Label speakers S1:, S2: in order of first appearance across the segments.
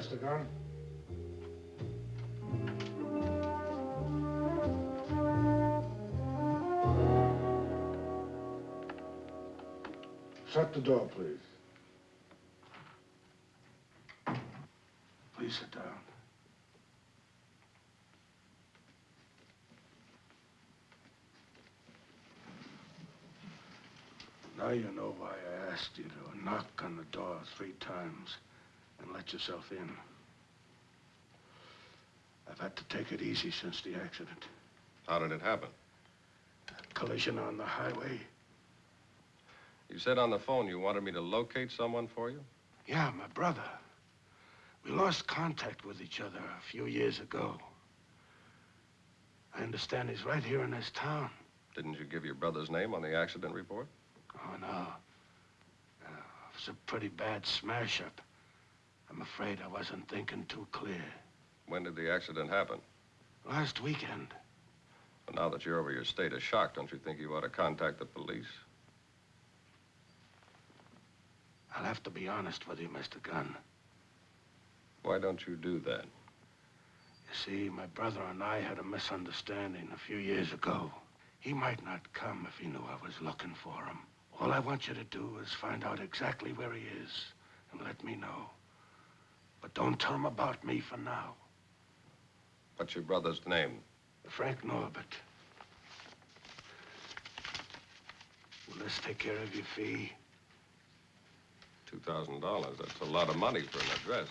S1: Mr. Gunn. Shut the door, please. Please sit down. Now you know why I asked you to knock on the door 3 times and let yourself in. I've had to take it easy since the accident.
S2: How did it happen?
S1: A collision on the highway.
S2: You said on the phone you wanted me to locate someone for you?
S1: Yeah, my brother. We lost contact with each other a few years ago. I understand he's right here in this town.
S2: Didn't you give your brother's name on the accident report?
S1: Oh, no. It was a pretty bad smash-up. I'm afraid I wasn't thinking too clear.
S2: When did the accident happen?
S1: Last weekend.
S2: But now that you're over your state of shock, don't you think you ought to contact the police?
S1: I'll have to be honest with you, Mr. Gunn.
S2: Why don't you do that?
S1: You see, my brother and I had a misunderstanding a few years ago. He might not come if he knew I was looking for him. All I want you to do is find out exactly where he is and let me know. But don't tell him about me for now.
S2: What's your brother's name?
S1: Frank Norbert. Will this take care of your fee?
S2: $2,000. That's a lot of money for an address.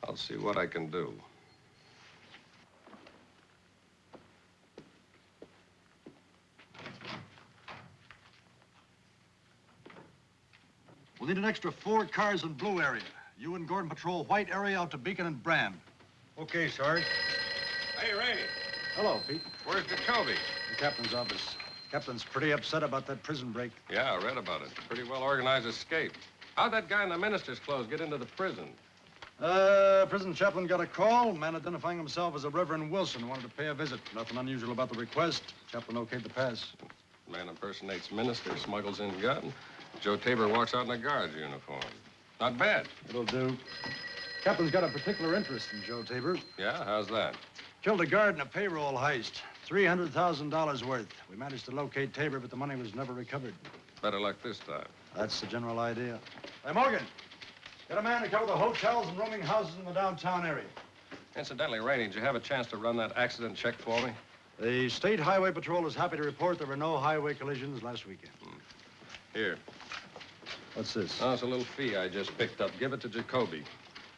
S2: I'll see what I can do.
S3: We'll need an extra 4 cars in blue area. You and Gordon patrol white area out to Beacon and Brand.
S4: Okay, Sarge.
S2: Hey, Rainey.
S3: Hello, Pete.
S2: Where's Jacoby?
S3: The captain's office. Captain's pretty upset about that prison break.
S2: Yeah, I read about it. Pretty well organized escape. How'd that guy in the minister's clothes get into the prison?
S3: Prison chaplain got a call. Man identifying himself as a Reverend Wilson wanted to pay a visit. Nothing unusual about the request. Chaplain okayed the pass.
S2: Man impersonates minister, smuggles in gun. Joe Tabor walks out in a guard's uniform. Not bad.
S3: It'll do. Captain's got a particular interest in Joe Tabor.
S2: Yeah, how's that?
S3: Killed a guard in a payroll heist. $300,000 worth. We managed to locate Tabor, but the money was never recovered.
S2: Better luck this time.
S3: That's the general idea. Hey, Morgan, get a man to cover the hotels and rooming houses in the downtown area.
S2: Incidentally, Rainey, did you have a chance to run that accident check for me?
S3: The State Highway Patrol is happy to report there were no highway collisions last weekend.
S2: Here.
S3: What's this?
S2: Oh, it's a little fee I just picked up. Give it to Jacoby.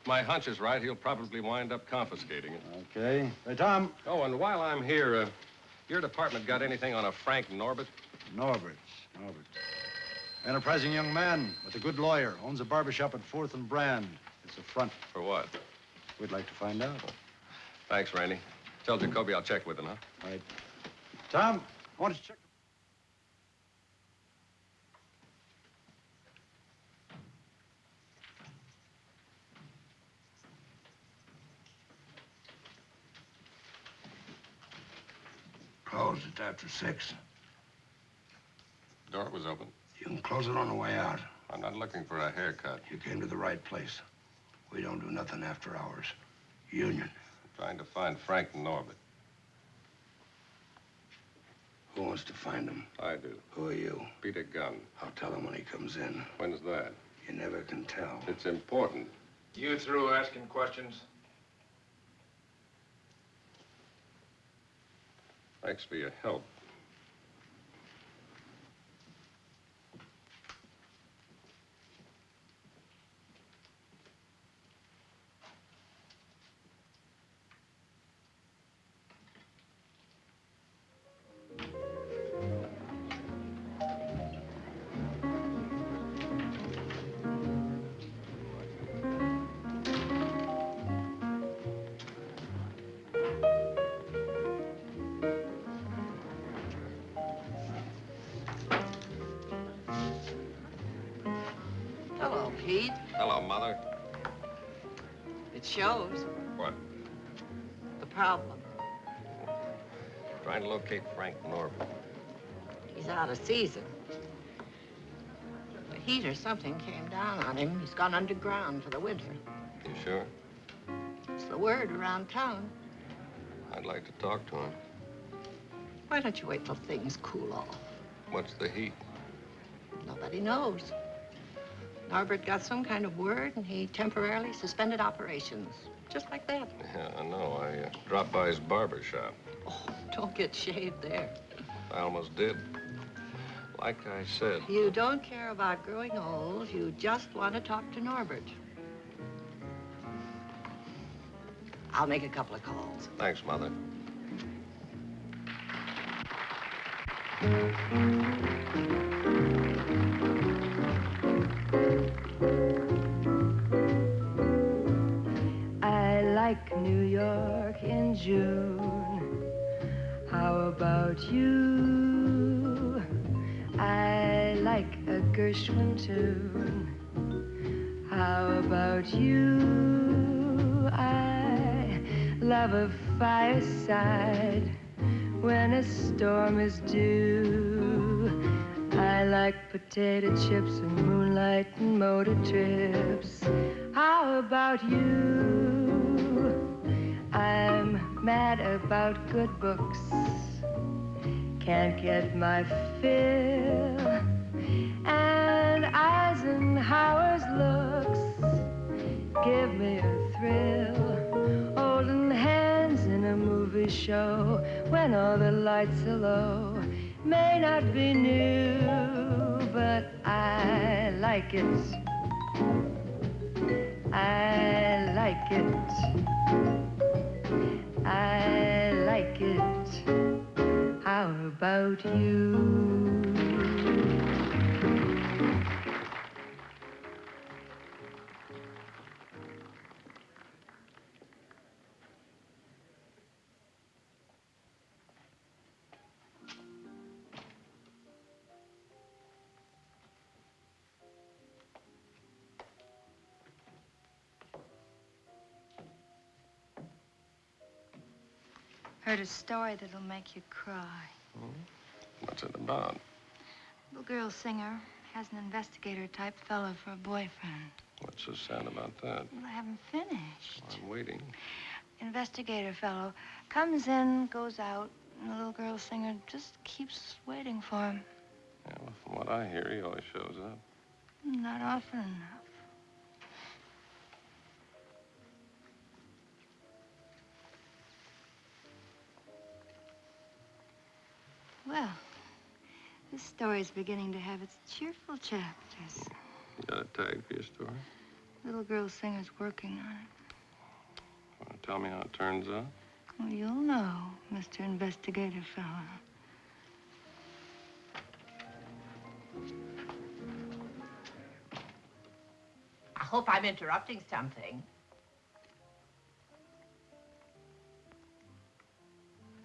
S2: My hunch is right. He'll probably wind up confiscating it.
S3: Okay. Hey, Tom.
S2: Oh, and while I'm here, your department got anything on a Frank Norbert?
S3: Norbert. Enterprising young man with a good lawyer. Owns a barbershop at 4th and Brand. It's a front.
S2: For what?
S3: We'd like to find out.
S2: Thanks, Rainey. Tell Jacoby I'll check with him, huh?
S3: All right. Tom, I want you to check.
S1: Closed. It's after 6.
S2: Door was open.
S1: You can close it on the way out.
S2: I'm not looking for a haircut.
S1: You came to the right place. We don't do nothing after hours. Union.
S2: I'm trying to find Frank Norbert.
S1: Who wants to find him?
S2: I do.
S1: Who are you?
S2: Peter Gunn.
S1: I'll tell him when he comes in.
S2: When's that?
S1: You never can tell.
S2: It's important.
S4: You through asking questions?
S2: Thanks for your help.
S5: Pete.
S2: Hello, Mother.
S5: It shows.
S2: What?
S5: The problem.
S2: Trying to locate Frank Norbert.
S5: He's out of season. The heat or something came down on him. He's gone underground for the winter.
S2: You sure?
S5: It's the word around town.
S2: I'd like to talk to him.
S5: Why don't you wait till things cool off?
S2: What's the heat?
S5: Nobody knows. Norbert got some kind of word, and he temporarily suspended operations. Just like that.
S2: Yeah, I know. I dropped by his barber shop.
S5: Oh, don't get shaved there.
S2: I almost did. Like I said.
S5: You don't care about growing old. You just want to talk to Norbert. I'll make a couple of calls.
S2: Thanks, Mother.
S6: I like New York in June. How about you? I like a Gershwin tune. How about you? I love a fireside when a storm is due. I like potato chips and moonlight and motor trips. How about you? I'm mad about good books. Can't get my fill. And Eisenhower's looks give me a thrill. Holding hands in a movie show when all the lights are low may not be new, but I like it. I like it. I like it. How about you?
S7: Heard a story that'll make you cry.
S2: What's it about?
S7: Little girl singer has an investigator-type fellow for a boyfriend.
S2: What's so sad about that?
S7: Well, I haven't finished.
S2: I'm waiting.
S7: Investigator fellow comes in, goes out, and the little girl singer just keeps waiting for him.
S2: Yeah, well, from what I hear, he always shows up.
S7: Not often enough. Well, this story's beginning to have its cheerful chapters.
S2: You got a tag for your story?
S7: Little girl singer's working on it.
S2: Want to tell me how it turns out?
S7: Well, you'll know, Mr. Investigator fellow.
S5: I hope I'm interrupting something.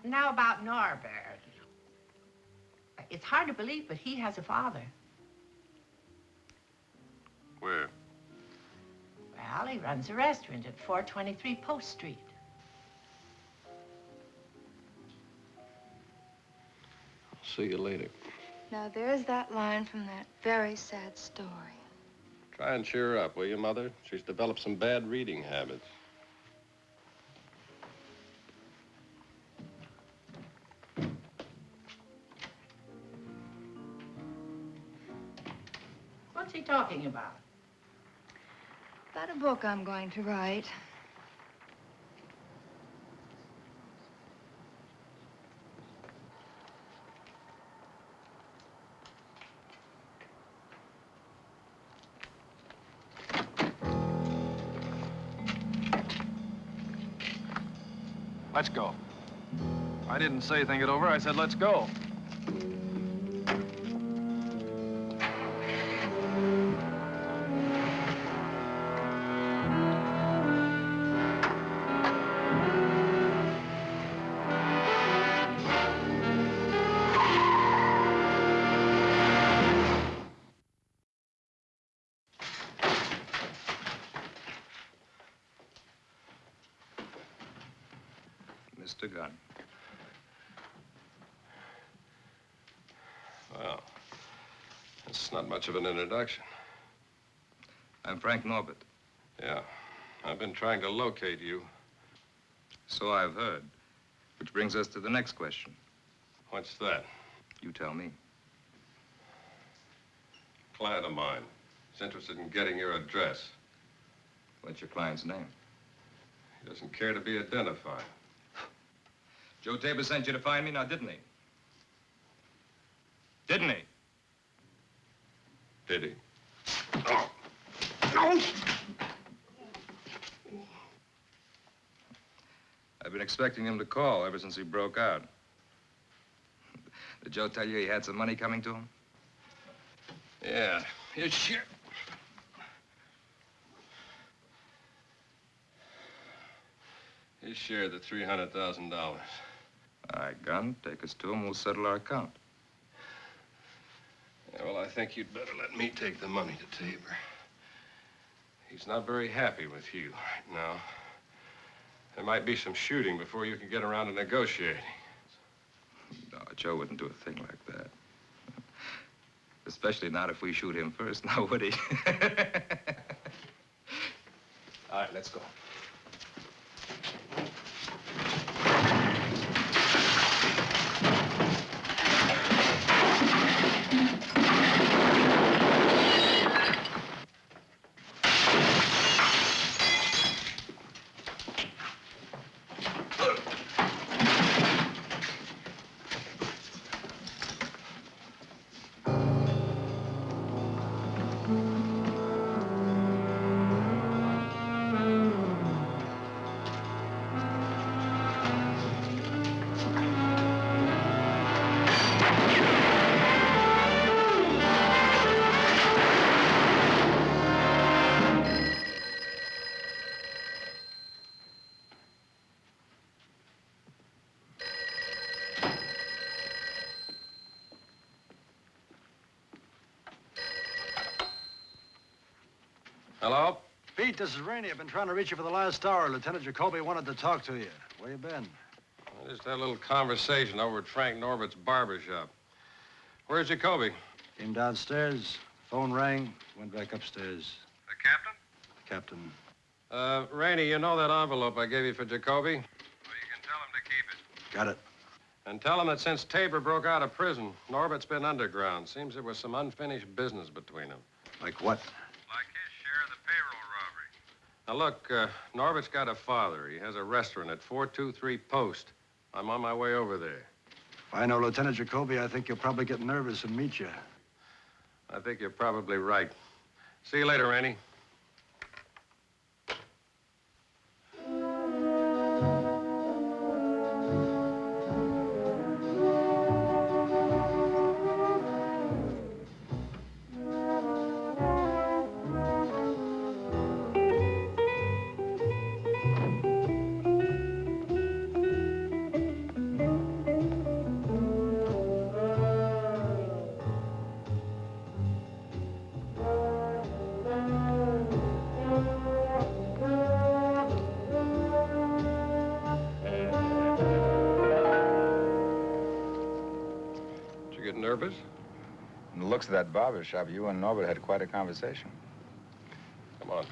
S5: Now about Norbert. It's hard to believe, but he has a father.
S2: Where?
S5: Well, he runs a restaurant at 423 Post Street.
S2: I'll see you later.
S7: Now, there's that line from that very sad story.
S2: Try and cheer her up, will you, Mother? She's developed some bad reading habits.
S5: What's he talking about?
S7: About a book I'm going to write.
S4: Let's go. I didn't say think it over. I said let's go.
S8: Mr. Gunn.
S2: Well, that's not much of an introduction.
S8: I'm Frank Norbert.
S2: Yeah, I've been trying to locate you.
S8: So I've heard. Which brings us to the next question.
S2: What's that?
S8: You tell me.
S2: A client of mine is interested in getting your address.
S8: What's your client's name?
S2: He doesn't care to be identified.
S8: Joe Tabor sent you to find me now, didn't he? Didn't he?
S2: Did he?
S1: Oh. No!
S8: I've been expecting him to call ever since he broke out. Did Joe tell you he had some money coming to him?
S2: Yeah, his share. His share of the $300,000.
S8: All right, Gunn, take us to him. We'll settle our account.
S2: Yeah, well, I think you'd better let me take the money to Tabor. He's not very happy with you right now. There might be some shooting before you can get around to negotiating.
S8: No, Joe wouldn't do a thing like that. Especially not if we shoot him first, now would he? All right, let's go.
S2: Hello?
S3: Pete, this is Rainey. I've been trying to reach you for the last hour. Lieutenant Jacoby wanted to talk to you. Where you been?
S2: I just had a little conversation over at Frank Norbert's barber shop. Where's Jacoby?
S3: Came downstairs, phone rang, went back upstairs.
S2: The captain?
S3: Captain.
S2: Rainey, you know that envelope I gave you for Jacoby?
S8: Well, you can tell him to keep it.
S3: Got it.
S2: And tell him that since Tabor broke out of prison, Norbert's been underground. Seems there was some unfinished business between them.
S3: Like what?
S8: Like his share of the payroll robbery.
S2: Now, look, Norbert's got a father. He has a restaurant at 423 Post. I'm on my way over there.
S3: If I know Lieutenant Jacoby, I think he'll probably get nervous and meet you.
S2: I think you're probably right. See you later, Rainey. Nervous?
S9: From the looks of that barber shop, you and Norbert had quite a conversation.
S2: Come on.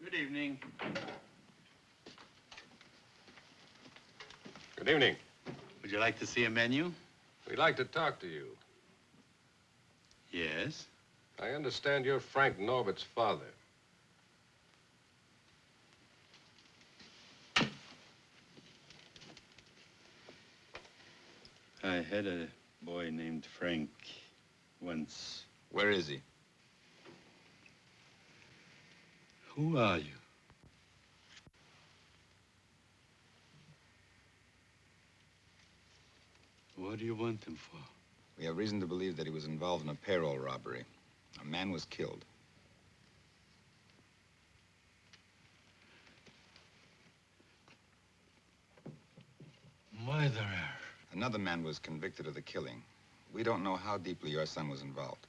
S10: Good evening.
S2: Good evening.
S10: Would you like to see a menu?
S2: We'd like to talk to you.
S10: Yes.
S2: I understand you're Frank Norbert's father.
S10: I had a boy named Frank once.
S8: Where is he?
S10: Who are you? What do you want him for?
S9: We have reason to believe that he was involved in a payroll robbery. A man was killed.
S10: Murderer.
S9: Another man was convicted of the killing. We don't know how deeply your son was involved.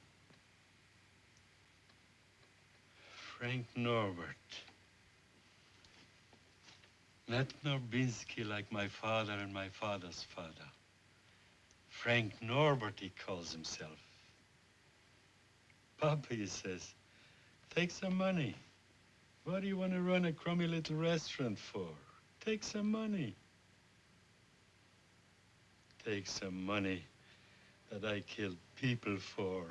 S10: Frank Norbert. Not Norbinski like my father and my father's father. Frank Norbert, he calls himself. Papa, he says, take some money. What do you want to run a crummy little restaurant for? Take some money. Take some money that I killed people for.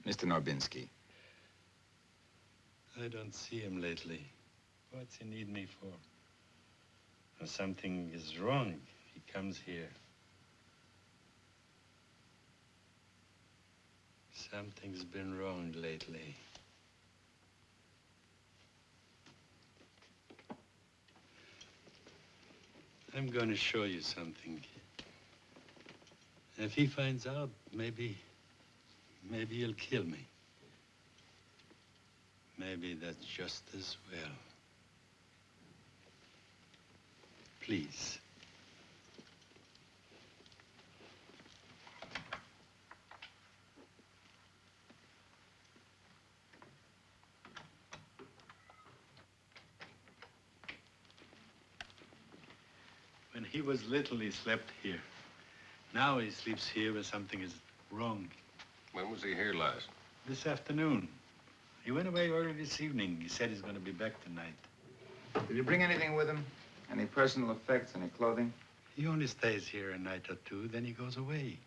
S9: Mr. Norbinski.
S10: I don't see him lately. What's he need me for? If something is wrong, he comes here. Something's been wrong lately. I'm going to show you something. If he finds out, maybe he'll kill me. Maybe that's just as well. Please. When he was little, he slept here. Now he sleeps here when something is wrong.
S2: When was he here last?
S10: This afternoon. He went away early this evening. He said he's going to be back tonight.
S9: Did you bring anything with him? Any personal effects, any clothing?
S10: He only stays here a night or two, then he goes away.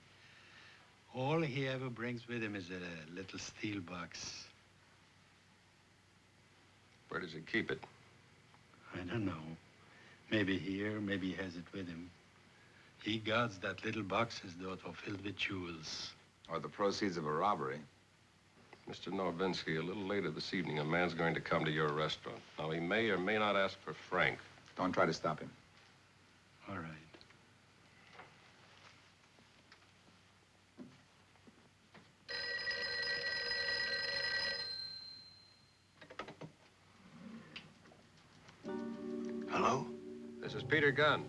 S10: All he ever brings with him is a little steel box.
S2: Where does he keep it?
S10: I don't know. Maybe here, maybe he has it with him. He guards that little box as though it were filled with jewels.
S9: Or the proceeds of a robbery.
S2: Mr. Norbinski, a little later this evening, a man's going to come to your restaurant. Now, he may or may not ask for Frank.
S9: Don't try to stop him.
S10: All right.
S1: Hello?
S2: This is Peter Gunn.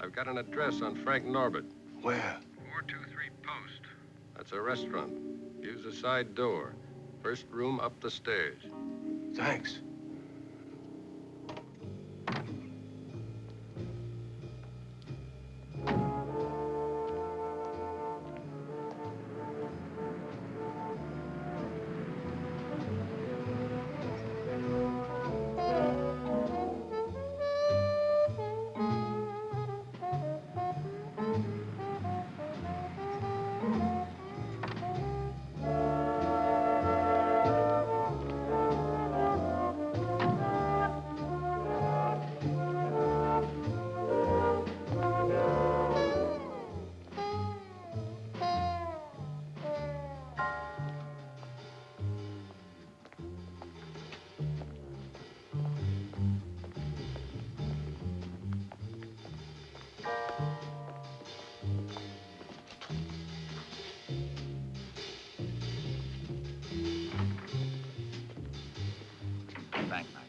S2: I've got an address on Frank Norbert.
S1: Where?
S2: 423 Post. That's a restaurant. Use the side door. First room up the stairs.
S1: Thanks.
S9: Bank night.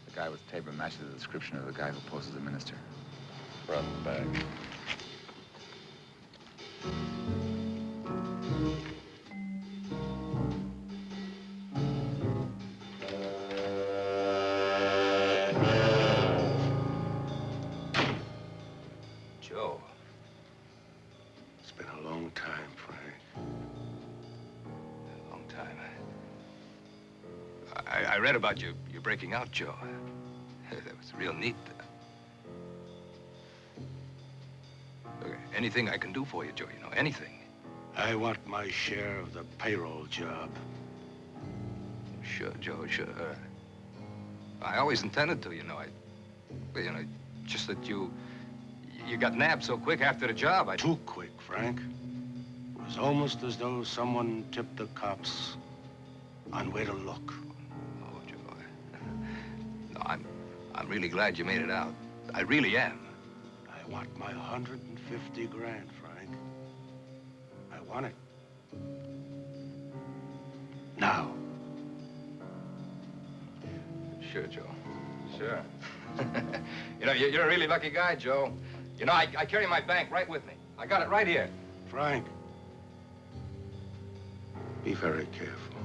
S9: The guy with taper matches the description of the guy who posed as a minister.
S2: Front and back.
S1: Joe. It's been a long time, Frank.
S11: A long time. I read about you breaking out, Joe. That was real neat. Look, anything I can do for you, Joe, you know, anything.
S1: I want my share of the payroll job.
S11: Sure, Joe, sure. I always intended to, you know. Just that you got nabbed so quick after the job.
S1: Too quick, Frank. It was almost as though someone tipped the cops on where to look.
S11: Oh, Joe. No, I'm really glad you made it out. I really am.
S1: I want my 150 grand, Frank. I want it. Now.
S11: Sure, Joe. Sure. You know, you're a really lucky guy, Joe. You know, I carry my bank right with me. I got it right here.
S1: Frank, be very careful.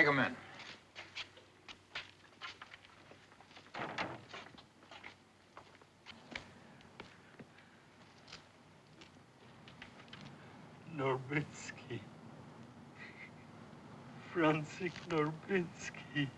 S11: Take him in.
S10: Norbitsky. Franzik Norbitsky.